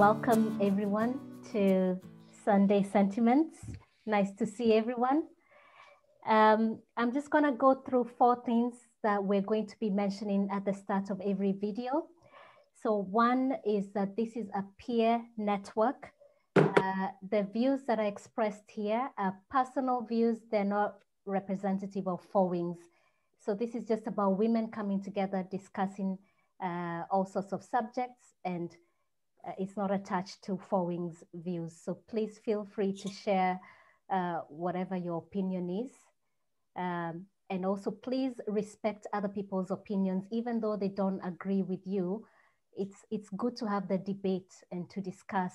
Welcome everyone to Sunday Sentiments. Nice to see everyone. I'm just gonna go through 4 things that we're going to be mentioning at the start of every video. So one is that this is a peer network. The views that are expressed here are personal views. They're not representative of Four Wings. So this is just about women coming together, discussing all sorts of subjects, and it's not attached to Four Wings views. So please feel free to share whatever your opinion is. And also please respect other people's opinions, even though they don't agree with you. It's good to have the debate and to discuss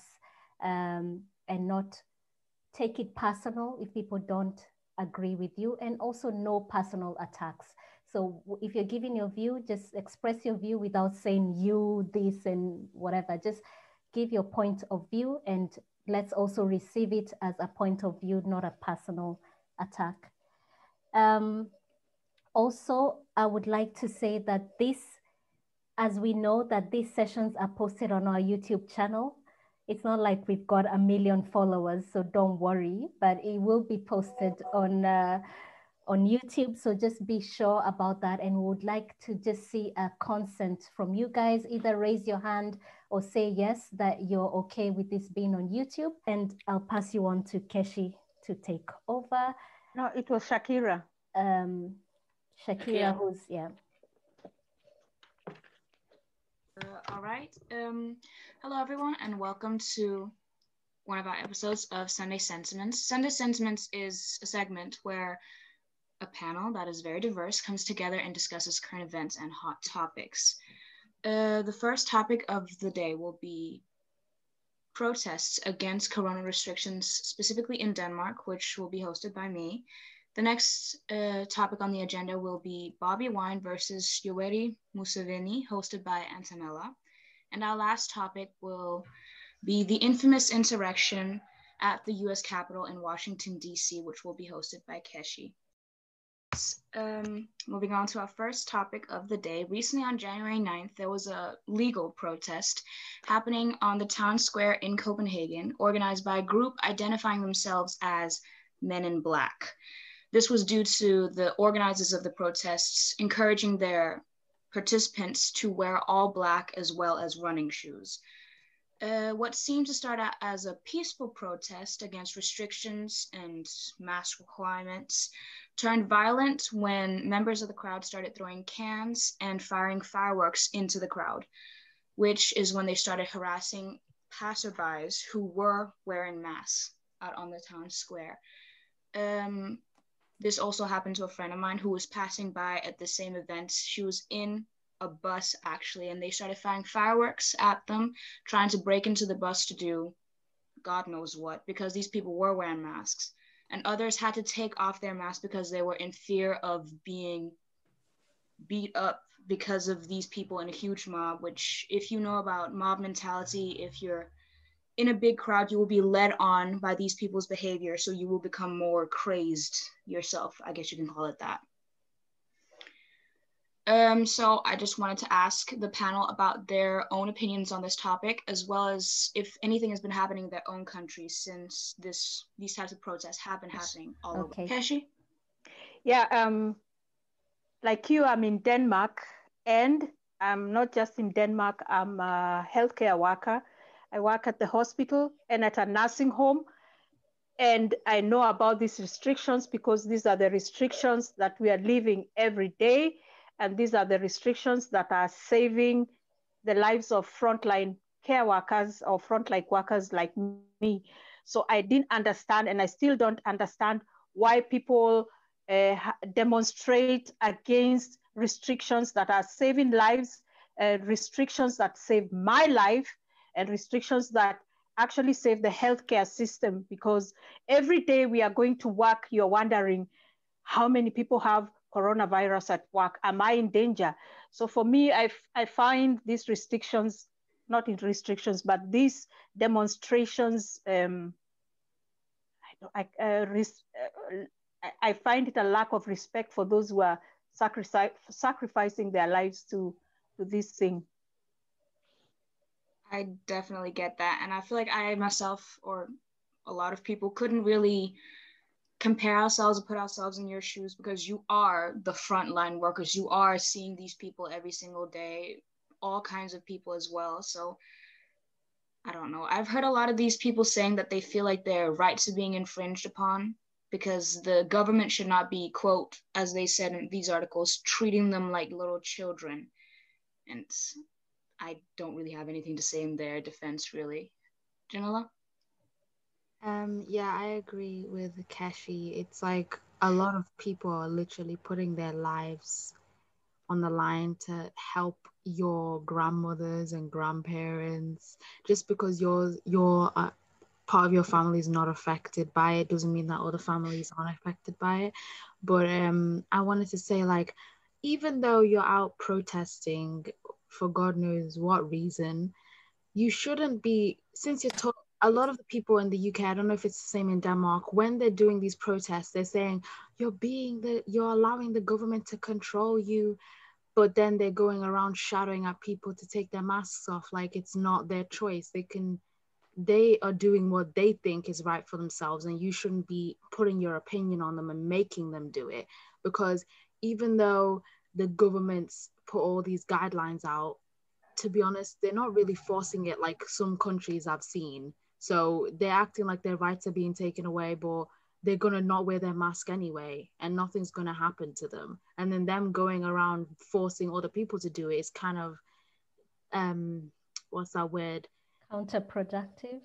and not take it personal if people don't agree with you, and also no personal attacks. So if you're giving your view, just express your view without saying you, this, and whatever. Just give your point of view, and let's also receive it as a point of view, not a personal attack. Also, I would like to say that this, as we know that these sessions are posted on our YouTube channel, it's not like we've got 1 million followers, so don't worry, but it will be posted on YouTube. So just be sure about that. And we would like to just see a consent from you guys. Either raise your hand or say yes, that you're okay with this being on YouTube. And I'll pass you on to Keshi to take over. No, it was Shakira. Shakira, who's, yeah. All right. Hello, everyone, and welcome to one of our episodes of Sunday Sentiments. Sunday Sentiments is a segment where a panel that is very diverse comes together and discusses current events and hot topics. The first topic of the day will be protests against corona restrictions, specifically in Denmark, which will be hosted by me. The next topic on the agenda will be Bobi Wine versus Museveni, hosted by Antonella. And our last topic will be the infamous insurrection at the US Capitol in Washington, D.C., which will be hosted by Keshi. Moving on to our first topic of the day. Recently on January 9th, there was a legal protest happening on the town square in Copenhagen, organized by a group identifying themselves as Men in Black. This was due to the organizers of the protests encouraging their participants to wear all black as well as running shoes. What seemed to start out as a peaceful protest against restrictions and mask requirements turned violent when members of the crowd started throwing cans and firing fireworks into the crowd, which is when they started harassing passerbys who were wearing masks out on the town square. This also happened to a friend of mine who was passing by at the same event. She was in a bus, actually, and they started firing fireworks at them, trying to break into the bus to do God knows what, because these people were wearing masks. And others had to take off their masks because they were in fear of being beat up because of these people in a huge mob, which, if you know about mob mentality, if you're in a big crowd, you will be led on by these people's behavior, so you will become more crazed yourself, I guess you can call it that. So I just wanted to ask the panel about their own opinions on this topic, as well as if anything has been happening in their own countries since these types of protests have been happening all over. Keshi? Yeah, like you, I'm in Denmark, and I'm not just in Denmark, I'm a healthcare worker. I work at the hospital and at a nursing home, and I know about these restrictions because these are the restrictions that we are living every day, and these are the restrictions that are saving the lives of frontline care workers or frontline workers like me. So I didn't understand, and I still don't understand, why people demonstrate against restrictions that are saving lives, restrictions that save my life, and restrictions that actually save the healthcare system. Because every day we are going to work, you're wondering how many people have coronavirus at work. Am I in danger? So for me, I find these restrictions, not in restrictions, but these demonstrations, I find it a lack of respect for those who are sacrificing their lives to this thing. I definitely get that. And I feel like I myself, or a lot of people, couldn't really compare ourselves or put ourselves in your shoes, because you are the frontline workers. You are seeing these people every single day, all kinds of people as well. So I don't know. I've heard a lot of these people saying that they feel like their rights are being infringed upon because the government should not be, quote, as they said in these articles, treating them like little children. And I don't really have anything to say in their defense, really. Jamila? Yeah, I agree with Keshi. It's like a lot of people are literally putting their lives on the line to help your grandmothers and grandparents. Just because your part of your family is not affected by it doesn't mean that other families aren't affected by it. But I wanted to say, like, even though you're out protesting for God knows what reason, you shouldn't be, since you're told, a lot of the people in the UK, I don't know if it's the same in Denmark, when they're doing these protests, they're saying you're allowing the government to control you, but then they're going around shouting at people to take their masks off like it's not their choice. They are doing what they think is right for themselves, and you shouldn't be putting your opinion on them and making them do it, because even though the governments put all these guidelines out, to be honest, they're not really forcing it like some countries I've seen. So they're acting like their rights are being taken away, but they're gonna not wear their mask anyway, and nothing's gonna happen to them. And then them going around forcing other people to do it is kind of what's that word? Counterproductive.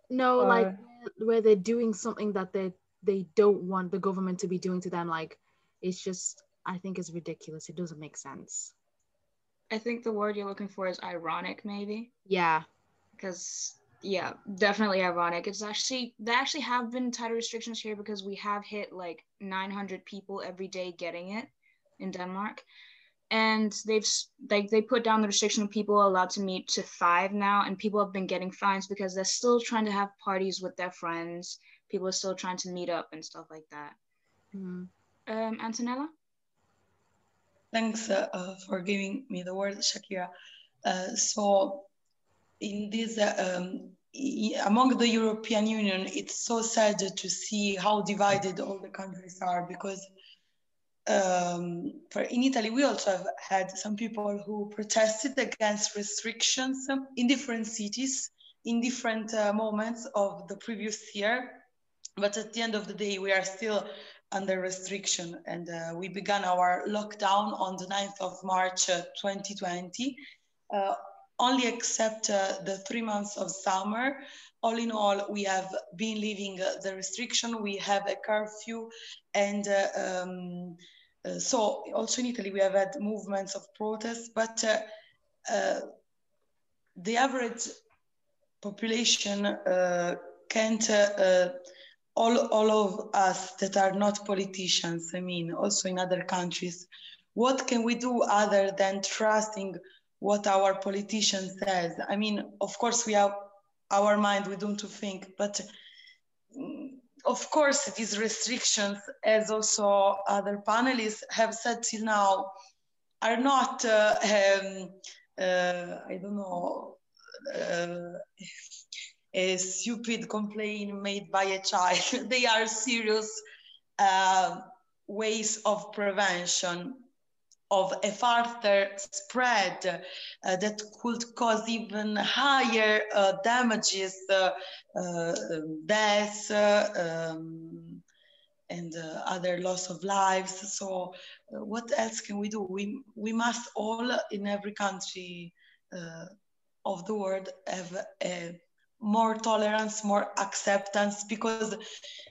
No, Or like where they're doing something that they don't want the government to be doing to them. Like, it's just, I think it's ridiculous. It doesn't make sense. I think the word you're looking for is ironic, maybe. Yeah. Because, yeah, definitely ironic. There actually have been tighter restrictions here because we have hit like 900 people every day getting it in Denmark. And they put down the restriction of people allowed to meet to 5 now, and people have been getting fines because they're still trying to have parties with their friends. People are still trying to meet up and stuff like that. Antonella? Thanks for giving me the word, Shakira. So in this, among the European Union, it's so sad to see how divided all the countries are, because in Italy, we also have had some people who protested against restrictions in different cities, in different moments of the previous year. But at the end of the day, we are still under restriction, and we began our lockdown on the 9th of March 2020, only except the 3 months of summer. All in all, we have been leaving the restriction. We have a curfew, and so also in Italy, we have had movements of protests, but the average population can't all of us that are not politicians, I mean, also in other countries, what can we do other than trusting what our politician says? I mean, of course, we have our mind, we don't think, but of course, these restrictions, as also other panelists have said till now, are not, I don't know, a stupid complaint made by a child. They are serious ways of prevention of a further spread that could cause even higher damages, deaths, and other loss of lives. So what else can we do? We must all in every country of the world have more tolerance, more acceptance, because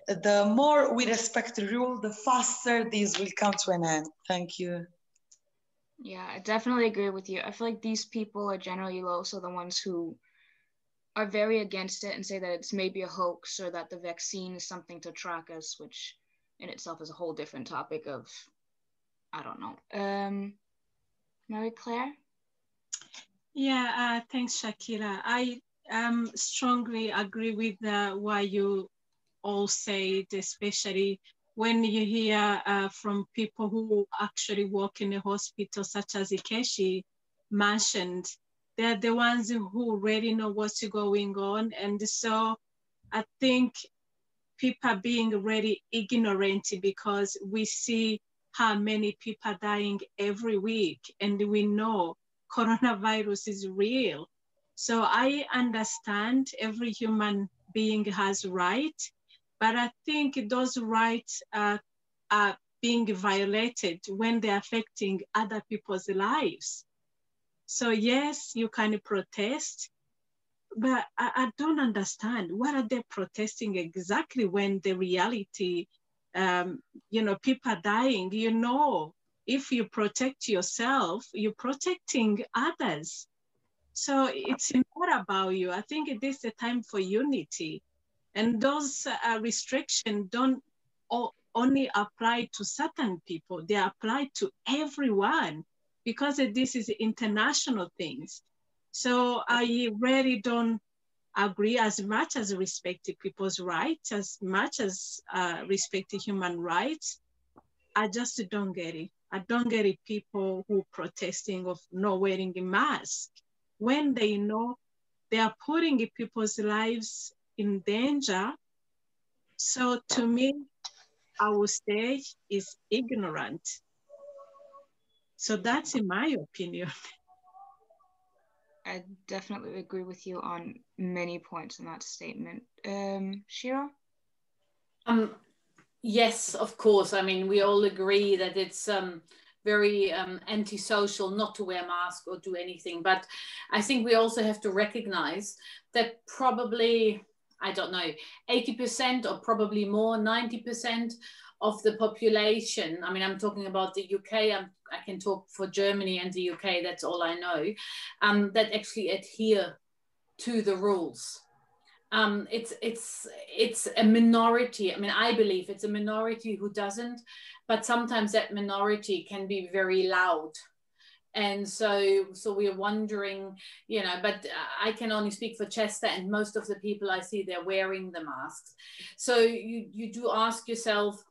the more we respect the rule, the faster this will come to an end. Thank you. Yeah, I definitely agree with you. I feel like these people are generally also the ones who are very against it and say that it's maybe a hoax or that the vaccine is something to track us, which in itself is a whole different topic of, I don't know. Mary Claire? Yeah, thanks, Shakira. I strongly agree with what you all said, especially when you hear from people who actually work in the hospital, such as Ikeshi mentioned. they're the ones who already know what's going on. And so I think people are being really ignorant because we see how many people are dying every week, and we know coronavirus is real. So I understand every human being has rights, but I think those rights are being violated when they're affecting other people's lives. So yes, you can protest, but I don't understand. What are they protesting exactly when the reality, people are dying? If you protect yourself, you're protecting others. So it's not about you. I think it is a time for unity. And those restrictions don't only apply to certain people, they apply to everyone, because this is international things. So I really don't agree as much as respect people's rights, as much as respect human rights. I just don't get it. I don't get it, people who protesting of not wearing a mask when they know they are putting people's lives in danger. So to me, I would say is ignorant. So that's in my opinion. I definitely agree with you on many points in that statement. Shira? Yes, of course. I mean, we all agree that it's very antisocial not to wear a mask or do anything. But I think we also have to recognize that probably, I don't know, 80% or probably more, 90% of the population, I mean, I'm talking about the UK, I can talk for Germany and the UK, that's all I know, that actually adhere to the rules. It's a minority. I mean, I believe it's a minority who doesn't, but sometimes that minority can be very loud. And so we're wondering, but I can only speak for Chester, and most of the people I see, they're wearing the masks. So you do ask yourself,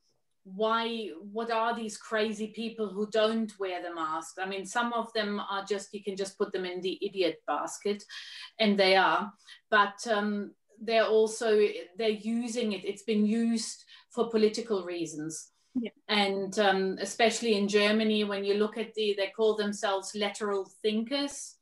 what are these crazy people who don't wear the mask? I mean, some of them are you can just put them in the idiot basket, and they are, but they're using it. It's been used for political reasons. Yeah. And especially in Germany, when you look at they call themselves lateral thinkers,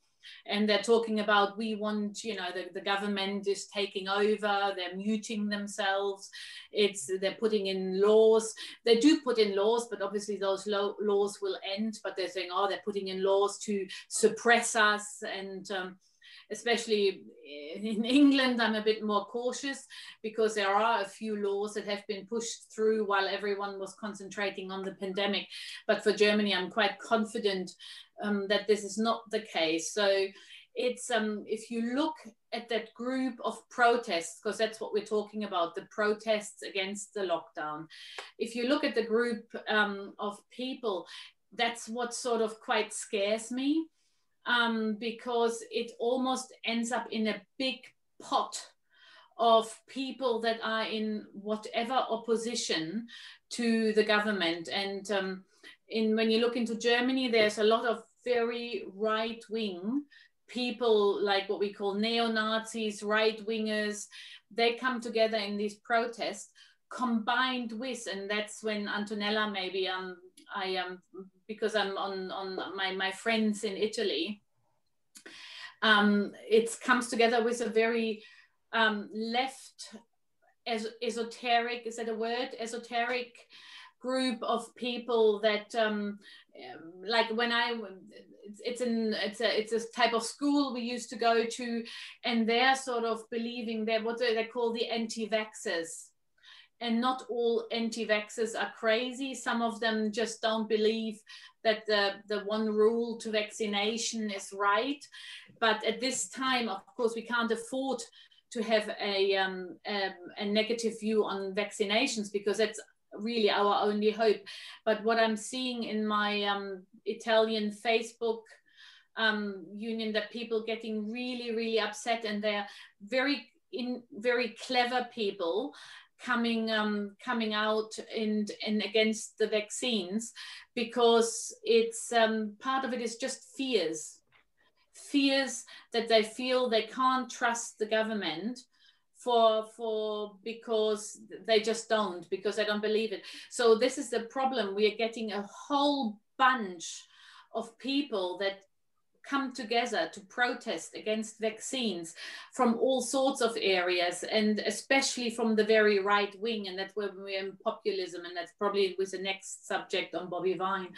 and they're talking about, we want, the government is taking over, they're muting themselves, they're putting in laws. They do put in laws, but obviously those laws will end, but they're saying, they're putting in laws to suppress us. And especially in England, I'm a bit more cautious because there are a few laws that have been pushed through while everyone was concentrating on the pandemic. But for Germany, I'm quite confident that this is not the case. So it's, if you look at that group of protests, because that's what we're talking about, the protests against the lockdown. If you look at the group of people, that's what sort of quite scares me. Because it almost ends up in a big pot of people that are in whatever opposition to the government. And when you look into Germany, there's a lot of very right-wing people, like what we call neo-Nazis, right-wingers. They come together in these protests, combined with, and that's when Antonella, maybe because I'm on my friends in Italy, it comes together with a very left esoteric, is that a word? Esoteric group of people that like when it's a type of school we used to go to, and they're sort of believing they're what they call the anti-vaxxers. And not all anti-vaxxers are crazy. Some of them just don't believe that the one rule to vaccination is right. But at this time, of course, we can't afford to have a negative view on vaccinations, because that's really our only hope. But what I'm seeing in my Italian Facebook union, that people getting really, really upset, and they're very clever people coming out and against the vaccines, because it's part of it is just fears fears that they feel they can't trust the government because they just don't, because they don't believe it. So this is the problem. We are getting a whole bunch of people that come together to protest against vaccines from all sorts of areas, and especially from the very right wing, and that's where we're in populism, and that's probably with the next subject on Bobi Wine,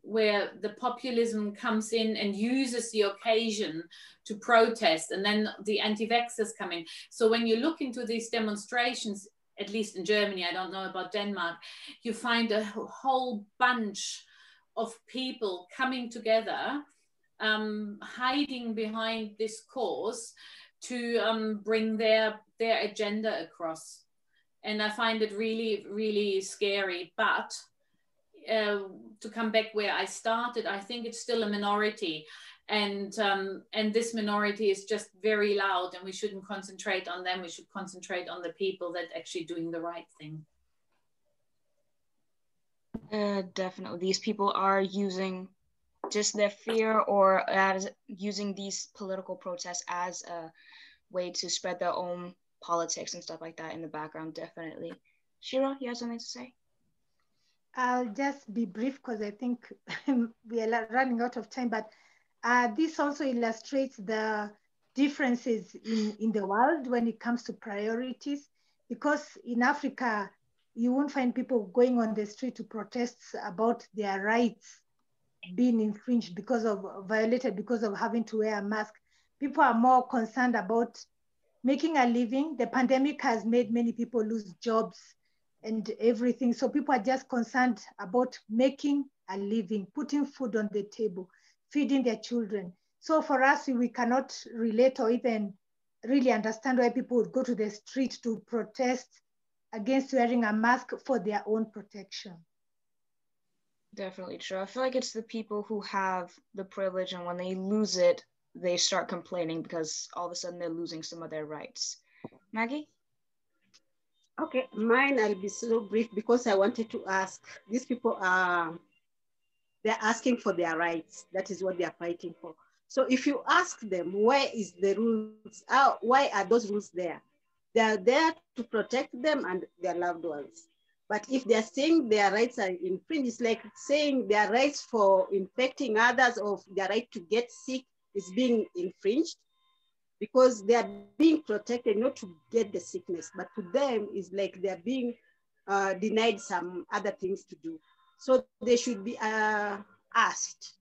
where the populism comes in and uses the occasion to protest, and then the anti-vaxxers come in. So when you look into these demonstrations, at least in Germany, I don't know about Denmark, you find a whole bunch of people coming together, hiding behind this cause to bring their agenda across. And I find it really, really scary. But to come back where I started, I think it's still a minority. And this minority is just very loud, and we shouldn't concentrate on them. We should concentrate on the people that actually doing the right thing. Definitely. These people are using just their fear, or as using these political protests as a way to spread their own politics and stuff like that in the background. Definitely. Shira, you have something to say? I'll just be brief because I think we are running out of time, but this also illustrates the differences in the world when it comes to priorities, because in Africa, you won't find people going on the street to protest about their rights being infringed violated because of having to wear a mask. People are more concerned about making a living. The pandemic has made many people lose jobs and everything. So people are just concerned about making a living, putting food on the table, feeding their children. So for us, we cannot relate or even really understand why people would go to the street to protest against wearing a mask for their own protection. Definitely true. I feel like it's the people who have the privilege, and when they lose it, they start complaining because all of a sudden they're losing some of their rights. Maggie? Okay, mine, I'll be so brief because I wanted to ask, these people they're asking for their rights. That is what they're fighting for. So if you ask them, where is the rules? Why are those rules there? They're there to protect them and their loved ones. But if they're saying their rights are infringed, it's like saying their rights for infecting others or their right to get sick is being infringed, because they are being protected not to get the sickness, but to them it's like they're being denied some other things to do. So they should be asked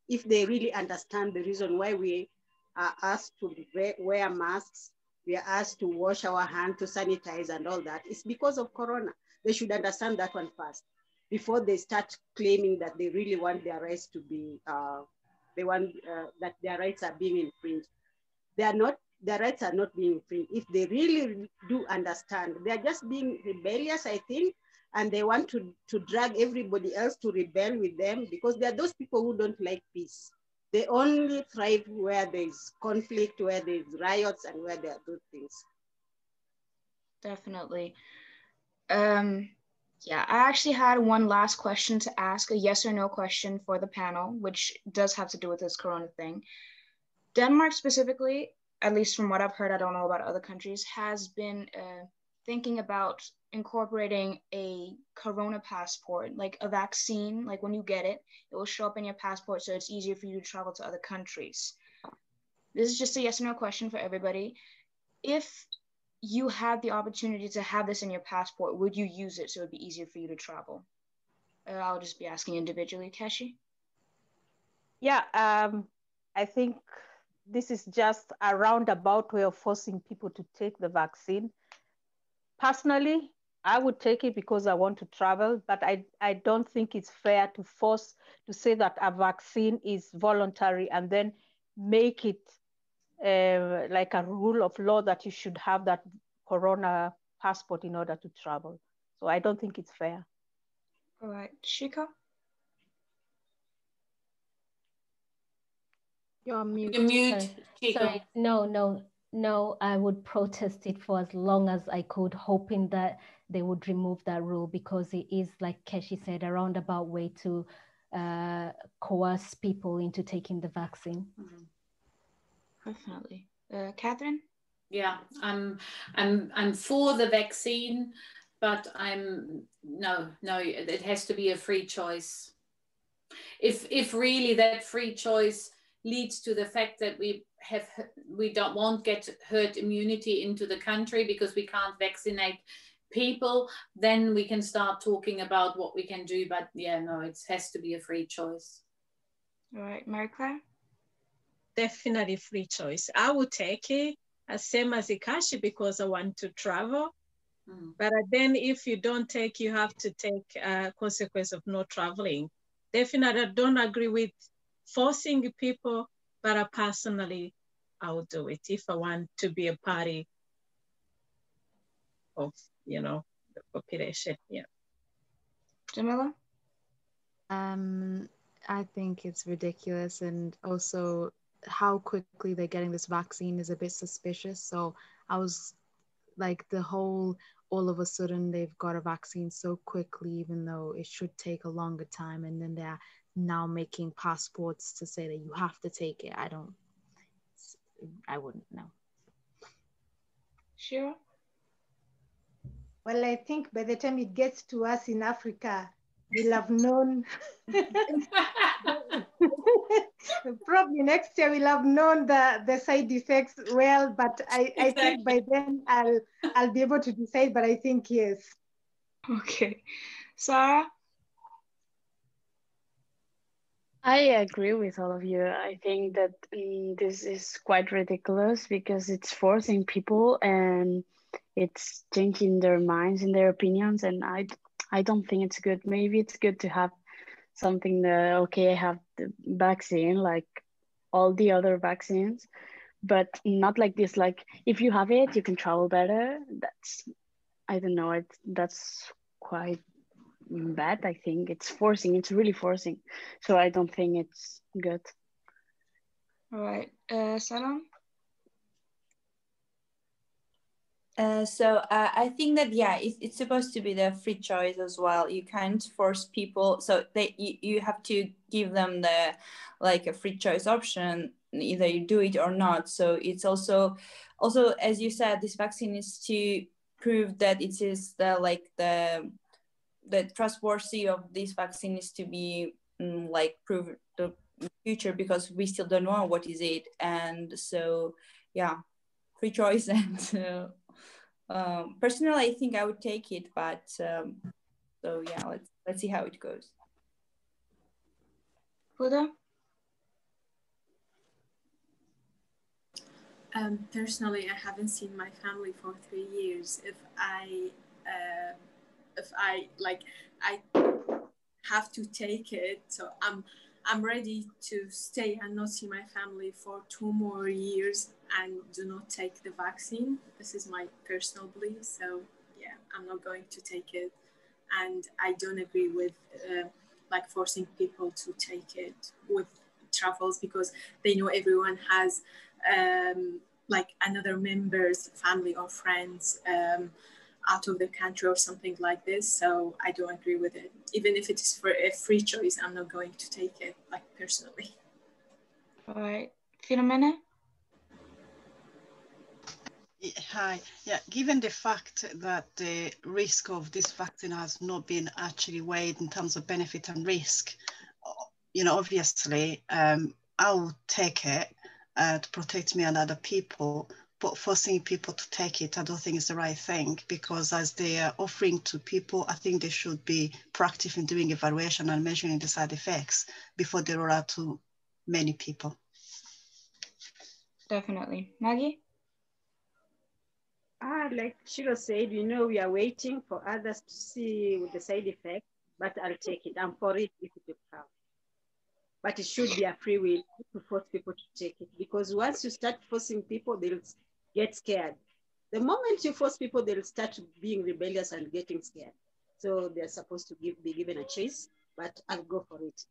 if they really understand the reason why we are asked to wear masks, we are asked to wash our hands, to sanitize and all that. It's because of Corona. They should understand that one first before they start claiming that they really want their rights to be, that their rights are being infringed. Their rights are not being infringed. If they really do understand, they're just being rebellious, I think, and they want to drag everybody else to rebel with them, because there are those people who don't like peace. They only thrive where there's conflict, where there's riots, and where there are those things. Definitely. Yeah, I actually had one last question to ask, a yes or no question for the panel, which does have to do with this Corona thing. Denmark specifically, at least from what I've heard, I don't know about other countries, has been thinking about incorporating a Corona passport, like a vaccine. Like when you get it, it will show up in your passport, so it's easier for you to travel to other countries. This is just a yes or no question for everybody. If you had the opportunity to have this in your passport, would you use it so it'd be easier for you to travel? I'll just be asking individually. Keshi? Yeah, I think this is just a roundabout way of forcing people to take the vaccine. Personally, I would take it because I want to travel, but I don't think it's fair to force to say that a vaccine is voluntary and then make it like a rule of law that you should have that Corona passport in order to travel. So I don't think it's fair. All right, Shika? You're mute. You're mute, Sorry. No, I would protest it for as long as I could, hoping that they would remove that rule, because it is, like Keshi said, a roundabout way to coerce people into taking the vaccine. Mm-hmm. Definitely. Catherine? Yeah, I'm for the vaccine, but no, it has to be a free choice. If really that free choice leads to the fact that we won't get herd immunity into the country because we can't vaccinate people, then we can start talking about what we can do. But yeah, no, it has to be a free choice. All right, Mary-Claire? Definitely free choice. I would take it as same as Ikashi because I want to travel. But then if you don't take, you have to take consequence of not traveling. Definitely, I don't agree with forcing people, but personally, I would do it if I want to be a party of, the population. Yeah. Jamila? I think it's ridiculous, and also how quickly they're getting this vaccine is a bit suspicious. So I was like, all of a sudden they've got a vaccine so quickly, even though it should take a longer time, and then they're now making passports to say that you have to take it. I wouldn't know. Sure. Well, I think by the time it gets to us in Africa, we'll have known. Probably next year we'll have known the side effects well, but I think by then I'll be able to decide, but I think yes. Okay. Sarah? I agree with all of you. I think that this is quite ridiculous because it's forcing people and it's changing their minds and their opinions, and I don't think it's good. Maybe it's good to have something that, okay, I have the vaccine like all the other vaccines, but not like this. Like if you have it, you can travel better. I don't know. That's quite bad. I think it's really forcing. So I don't think it's good. All right. Salam? So I think that, yeah, it's supposed to be the free choice as well. You can't force people, so you have to give them a free choice option, either you do it or not. So it's also as you said, this vaccine is to prove that it is the trustworthy of this vaccine is to be proved the future, because we still don't know what is it. And so yeah, free choice. And personally, I think I would take it, but so yeah, let's see how it goes. Huda? Personally, I haven't seen my family for 3 years. If I have to take it, so I'm ready to stay and not see my family for 2 more years and do not take the vaccine. This is my personal belief. So yeah, I'm not going to take it. And I don't agree with forcing people to take it with travels, because they know everyone has another member's family or friends out of the country or something like this. So I don't agree with it. Even if it is for a free choice, I'm not going to take it, personally. All right. Philomena? Hi. Yeah, given the fact that the risk of this vaccine has not been actually weighed in terms of benefit and risk, obviously, I would take it to protect me and other people. But forcing people to take it, I don't think is the right thing, because as they are offering to people, I think they should be proactive in doing evaluation and measuring the side effects before they roll out to many people. Definitely. Maggie? Like Shiro said, we are waiting for others to see the side effect, but I'll take it. I'm for it if it will come. But it should be a free will to force people to take it, because once you start forcing people, they'll get scared. The moment you force people, they'll start being rebellious and getting scared. So they're supposed to be given a choice, but I'll go for it.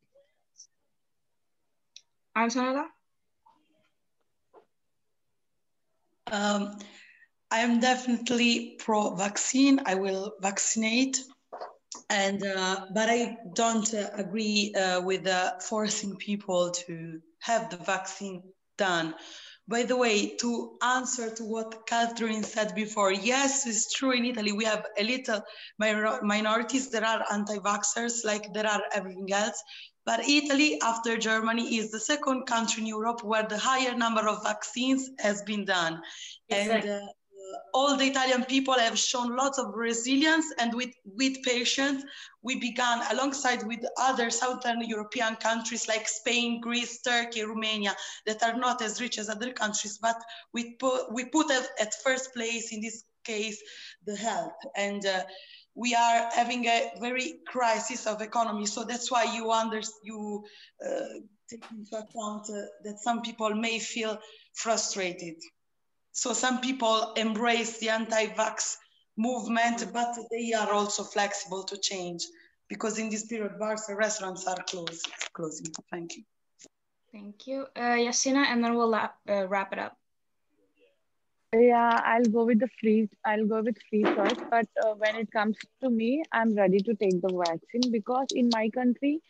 Antonella? I am definitely pro-vaccine. I will vaccinate, and but I don't agree with forcing people to have the vaccine done. By the way, to answer to what Catherine said before, yes, it's true. In Italy, we have a little minorities. There are anti-vaxxers, like there are everything else. But Italy, after Germany, is the second country in Europe where the higher number of vaccines has been done. Exactly. And all the Italian people have shown lots of resilience, and with patience, we began alongside with other Southern European countries like Spain, Greece, Turkey, Romania, that are not as rich as other countries, but we put at first place, in this case, the health. And we are having a very crisis of economy. So that's why you take into account that some people may feel frustrated. So some people embrace the anti-vax movement, but they are also flexible to change, because in this period, bars and restaurants are closing. Thank you. Thank you. Yassina, and then we'll wrap it up. Yeah, I'll go with free choice. But when it comes to me, I'm ready to take the vaccine, because in my country,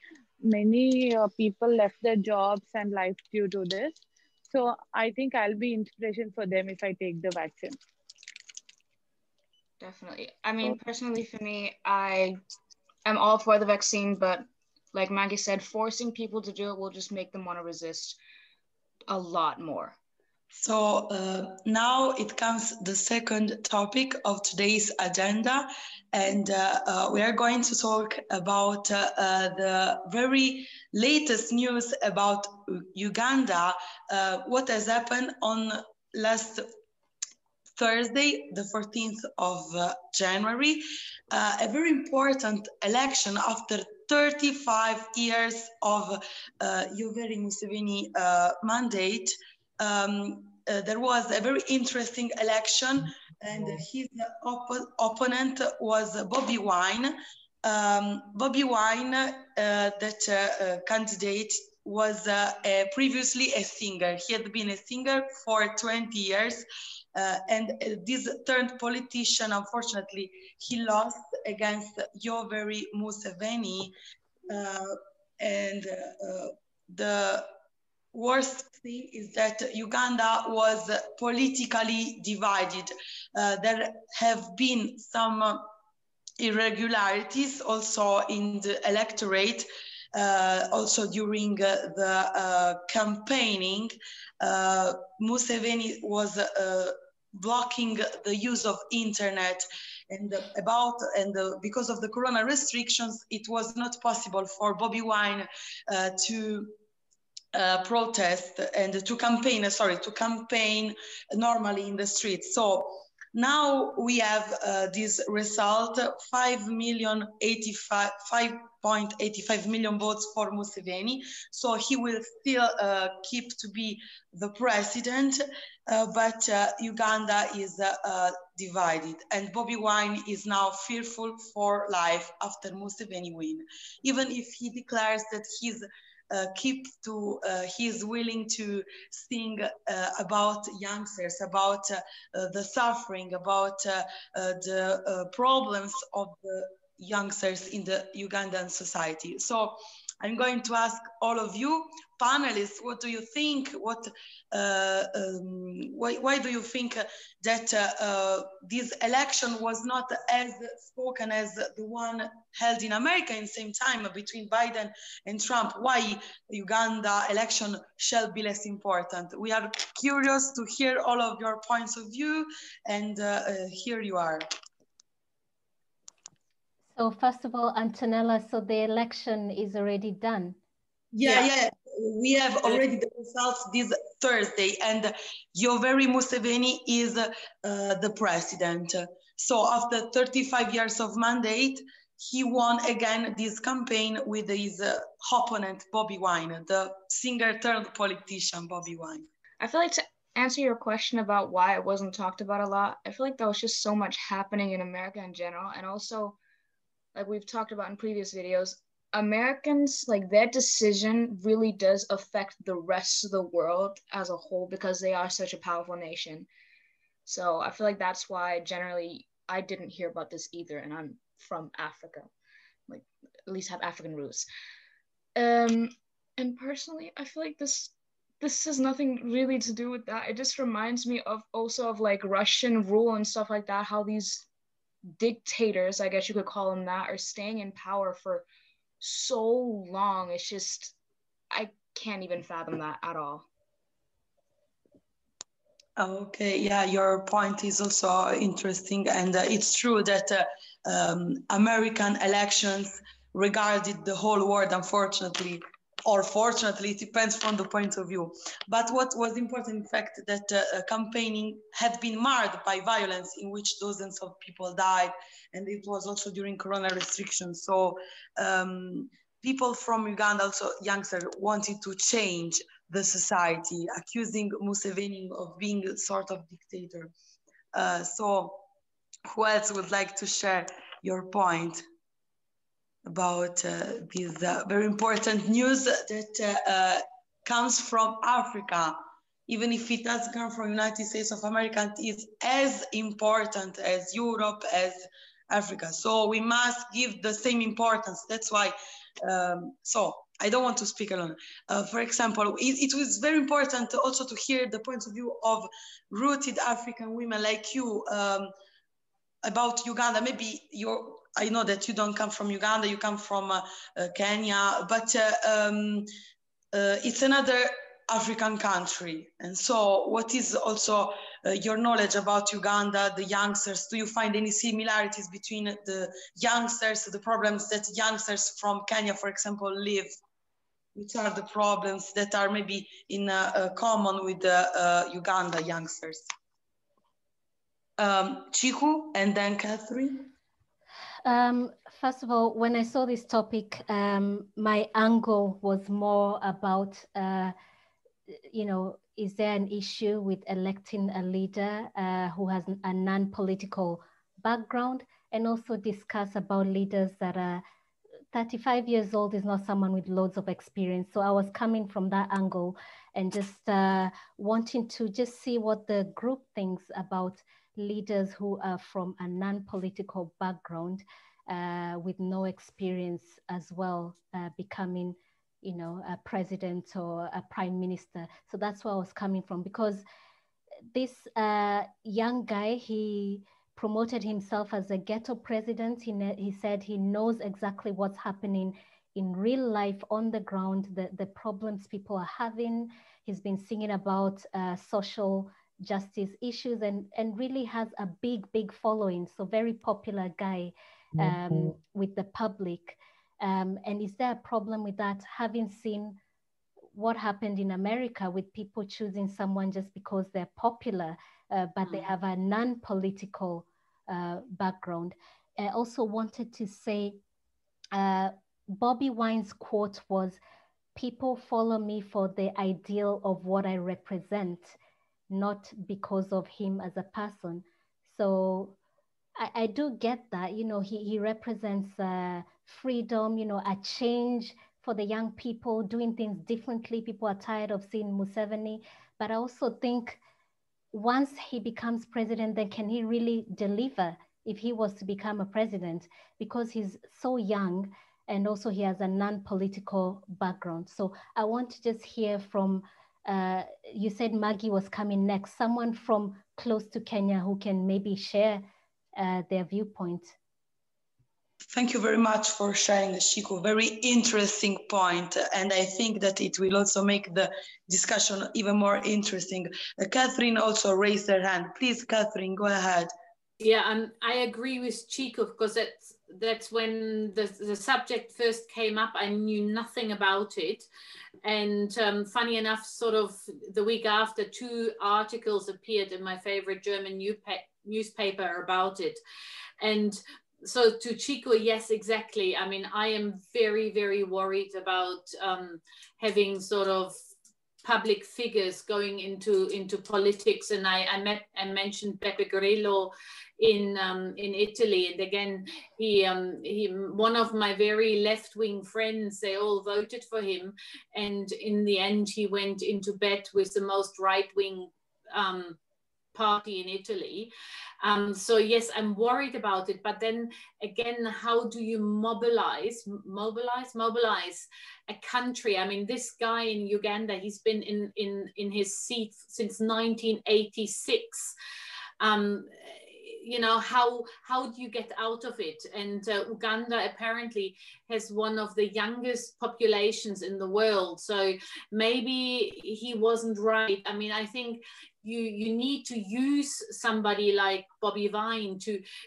many people left their jobs and life due to this. So I think I'll be inspiration for them if I take the vaccine. Definitely. I mean, personally for me, I am all for the vaccine, but like Maggie said, forcing people to do it will just make them want to resist a lot more. So now it comes the second topic of today's agenda, and we are going to talk about the very latest news about Uganda, what has happened on last Thursday, the 14th of January, a very important election after 35 years of Yoweri Museveni mandate. There was a very interesting election, and his opponent was Bobi Wine. Bobi Wine, that candidate, was previously a singer. He had been a singer for 20 years. And this turned politician, unfortunately, he lost against Yoweri Museveni. The worst thing is that Uganda was politically divided. There have been some irregularities also in the electorate, also during the campaigning. Museveni was blocking the use of internet, and because of the corona restrictions, it was not possible for Bobi Wine to protest and to campaign normally in the streets. So now we have this result: 5.85 million votes for Museveni. So he will still keep to be the president, but Uganda is divided, and Bobi Wine is now fearful for life after Museveni win. Even if he declares that he's he is willing to sing about youngsters, about the suffering, about the problems of the youngsters in the Ugandan society. So I'm going to ask all of you panelists, what do you think? Why do you think that this election was not as spoken as the one held in America in the same time between Biden and Trump? Why Uganda election shall be less important? We are curious to hear all of your points of view, and here you are. So first of all, Antonella, so the election is already done. Yeah. We have already the results this Thursday, and Yoweri Museveni is the president. So after 35 years of mandate, he won again this campaign with his opponent, Bobi Wine, the singer turned politician, Bobi Wine. I feel like to answer your question about why it wasn't talked about a lot, I feel like there was just so much happening in America in general, and also, like we've talked about in previous videos, Americans, like their decision really does affect the rest of the world as a whole because they are such a powerful nation. So I feel like that's why generally I didn't hear about this either, and I'm from Africa, like at least have African roots. And personally, I feel like this this has nothing really to do with that. It just reminds me of also of like Russian rule and stuff like that, how these dictators, I guess you could call them that, are staying in power for so long. It's just, I can't even fathom that at all. Okay, yeah, your point is also interesting, and it's true that American elections regarded the whole world, unfortunately, or fortunately, it depends from the point of view. But what was important, in fact, that campaigning had been marred by violence in which dozens of people died, and it was also during Corona restrictions. So people from Uganda, also youngsters, wanted to change the society, accusing Museveni of being a sort of dictator. So who else would like to share your point about this very important news that comes from Africa? Even if it doesn't come from United States of America, it is as important as Europe, as Africa. So we must give the same importance. That's why, so I don't want to speak alone. For example, it was very important also to hear the point of view of rooted African women like you about Uganda. Maybe I know that you don't come from Uganda, you come from Kenya, but it's another African country. And so what is also your knowledge about Uganda, the youngsters? Do you find any similarities between the youngsters, the problems that youngsters from Kenya, for example, live? Which are the problems that are maybe in common with the Uganda youngsters? Ciiku and then Catherine. First of all, when I saw this topic, my angle was more about, you know, is there an issue with electing a leader who has a non-political background, and also discuss about leaders that are 35 years old is not someone with loads of experience. So I was coming from that angle and just wanting to just see what the group thinks about leaders who are from a non-political background with no experience as well, becoming, you know, a president or a prime minister. So that's where I was coming from, because this young guy, he promoted himself as a ghetto president. He said he knows exactly what's happening in real life on the ground, the problems people are having. He's been singing about social justice issues and really has a big following. So very popular guy with the public. And is there a problem with that, having seen what happened in America with people choosing someone just because they're popular, but they have a non-political background? I also wanted to say, Bobi Wine's quote was, "People follow me for the ideal of what I represent, not because of him as a person." So I do get that, you know, he represents freedom, you know, a change for the young people, doing things differently. People are tired of seeing Museveni. But I also think once he becomes president, then can he really deliver if he was to become a president? Because he's so young and also he has a non-political background. So I want to just hear from, you said Maggie was coming next, someone from close to Kenya who can maybe share their viewpoint. Thank you very much for sharing, Ciiku. Very interesting point, and I think that it will also make the discussion even more interesting. Catherine also raised her hand. Please, Catherine, go ahead. Yeah, and I agree with Ciiku, because that's when the subject first came up. I knew nothing about it. And funny enough, sort of the week after, 2 articles appeared in my favorite German newspaper about it. And so to Ciiku, yes, exactly. I mean, I am very worried about having sort of public figures going into politics. And I mentioned Beppe Grillo in Italy, and again, he one of my very left-wing friends, they all voted for him, and in the end he went into bed with the most right-wing party in Italy. So yes, I'm worried about it. But then again, how do you mobilize a country? I mean, this guy in Uganda, he's been in his seat since 1986. You know, how do you get out of it? And Uganda apparently has one of the youngest populations in the world. So maybe he wasn't right. I mean, I think you need to use somebody like Bobi Wine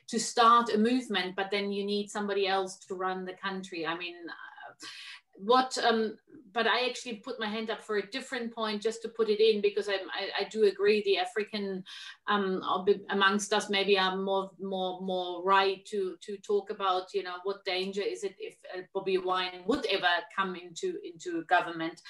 to start a movement, but then you need somebody else to run the country. I mean, but I actually put my hand up for a different point, just to put it in, because I do agree the African amongst us maybe are more right to talk about, you know, what danger is it if Bobi Wine would ever come into government.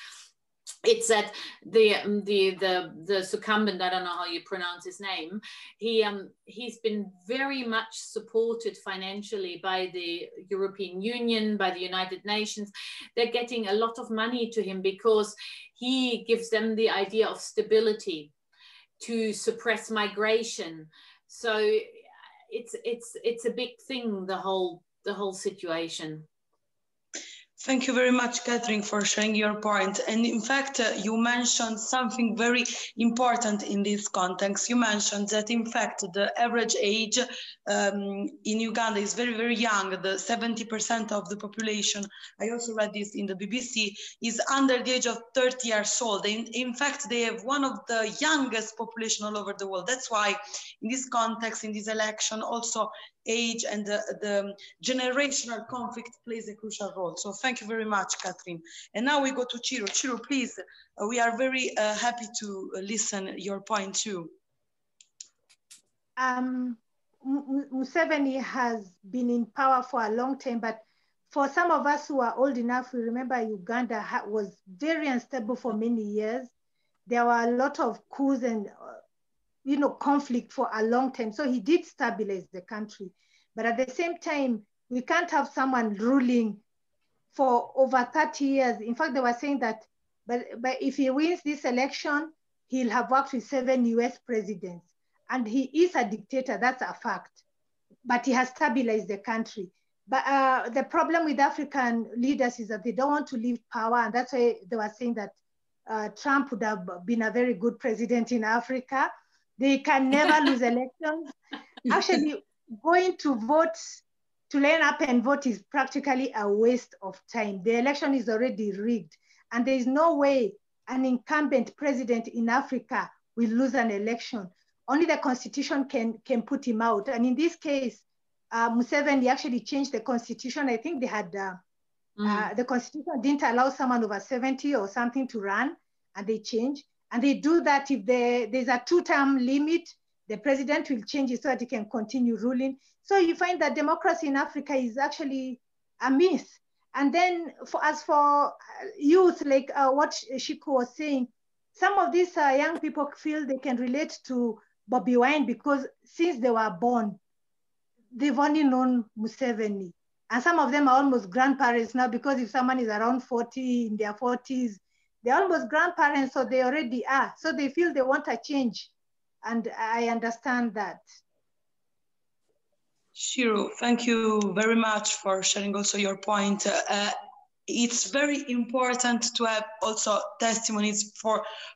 It's that the succumbent, I don't know how you pronounce his name, he's been very much supported financially by the European Union, by the United Nations. They're getting a lot of money to him because he gives them the idea of stability, to suppress migration. So it's a big thing, the whole situation. Thank you very much, Catherine, for sharing your point. And in fact, you mentioned something very important in this context. You mentioned that, in fact, the average age in Uganda is very, very young. The 70% of the population, I also read this in the BBC, is under the age of 30 years old. In fact, they have one of the youngest population all over the world. That's why in this context, in this election, also age and the generational conflict plays a crucial role. So thank you very much, Catherine. And now we go to Ciiku. Ciiku, please, we are very happy to listen your point too. Museveni has been in power for a long time, but for some of us who are old enough, we remember Uganda was very unstable for many years. There were a lot of coups and conflict for a long time. So he did stabilize the country. But at the same time, we can't have someone ruling for over 30 years. In fact, they were saying that, but if he wins this election, he'll have worked with 7 US presidents. And he is a dictator, that's a fact. But he has stabilized the country. But the problem with African leaders is that they don't want to leave power. And that's why they were saying that Trump would have been a very good president in Africa. They can never lose elections. Actually, going to vote, to line up and vote is practically a waste of time. The election is already rigged. And there is no way an incumbent president in Africa will lose an election. Only the constitution can put him out. And in this case, Museveni actually changed the constitution. I think they had, the constitution didn't allow someone over 70 or something to run, and they changed. And they do that if there's a 2-term limit, the president will change it so that he can continue ruling. So you find that democracy in Africa is actually a myth. And then as for youth, like what Ciiku was saying, some of these young people feel they can relate to Bobi Wine because since they were born, they've only known Museveni. And some of them are almost grandparents now, because if someone is around 40, in their 40s, they're almost grandparents, so they already are. So they feel they want a change. And I understand that. Ciiku, thank you very much for sharing also your point. It's very important to have also testimonies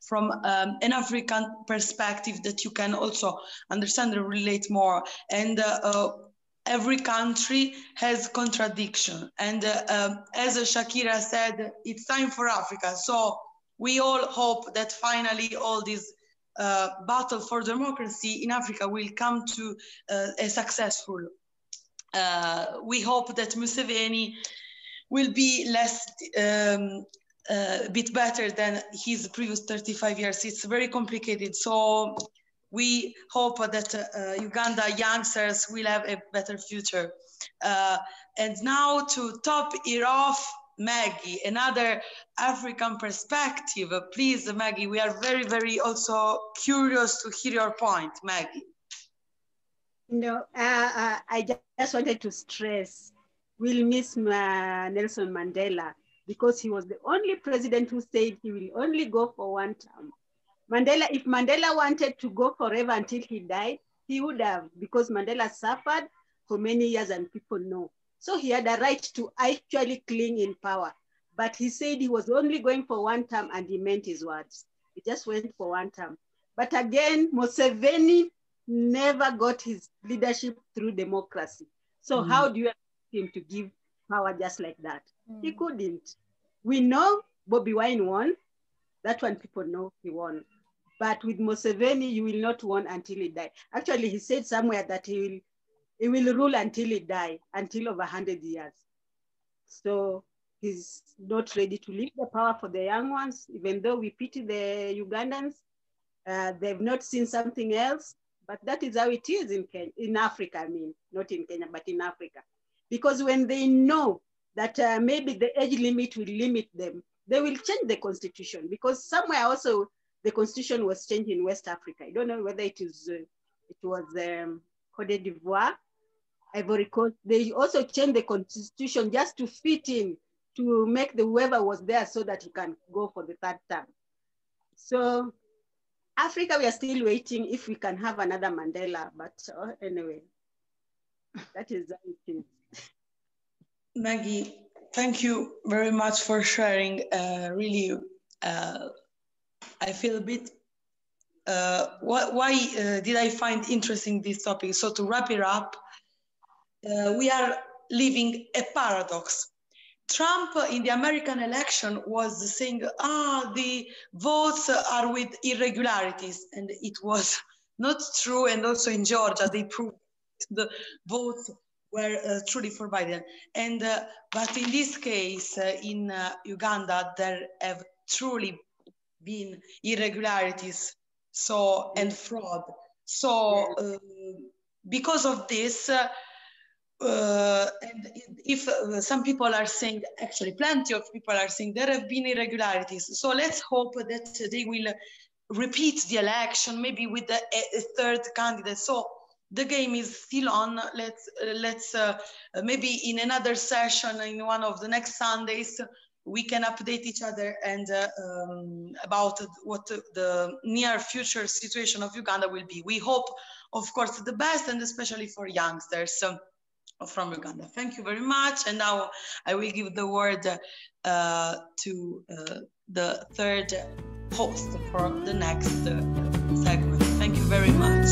from an African perspective that you can also understand and relate more. And every country has contradiction. And as Shakira said, it's time for Africa. So we all hope that finally all this battle for democracy in Africa will come to a successful. We hope that Museveni will be a bit better than his previous 35 years. It's very complicated. So we hope that Uganda youngsters will have a better future. And now to top it off, Maggie, another African perspective. Please, Maggie, we are very, very also curious to hear your point, Maggie. No, I just wanted to stress, we'll miss Nelson Mandela, because he was the only president who said he will only go for 1 term. Mandela, if Mandela wanted to go forever until he died, he would have, because Mandela suffered for many years and people know. So he had a right to actually cling in power. But he said he was only going for one term and he meant his words. He just went for one term. But again, Museveni never got his leadership through democracy. So how do you expect him to give power just like that? He couldn't. We know Bobi Wine won. That one people know he won. But with Museveni, you will not win until he dies. Actually, he said somewhere that he will rule until he dies, until over 100 years. So he's not ready to leave the power for the young ones, even though we pity the Ugandans. They've not seen something else, but that is how it is in Kenya, in Africa, I mean, not in Kenya, but in Africa. Because when they know that maybe the age limit will limit them, they will change the constitution, because somewhere also the constitution was changed in West Africa. I don't know whether it was Cote d'Ivoire, Ivory Coast. They also changed the constitution just to fit in, to make the whoever was there so that he can go for the third term. So Africa, we are still waiting if we can have another Mandela, but anyway, that is how it is. Maggie, thank you very much for sharing. Really, I feel a bit, why did I find interesting this topic? So to wrap it up, we are living a paradox. Trump in the American election was saying, the votes are with irregularities, and it was not true. And also in Georgia, they proved the votes were truly for Biden. And but in this case, in Uganda, there have truly been irregularities, and fraud. So because of this, and if some people are saying, actually plenty of people are saying there have been irregularities, so let's hope that they will repeat the election, maybe with a third candidate. So the game is still on. Let's maybe in another session, in one of the next Sundays, we can update each other and about what the near future situation of Uganda will be. We hope, of course, the best, and especially for youngsters from Uganda. Thank you very much. And now I will give the word to the third host for the next segment. Thank you very much.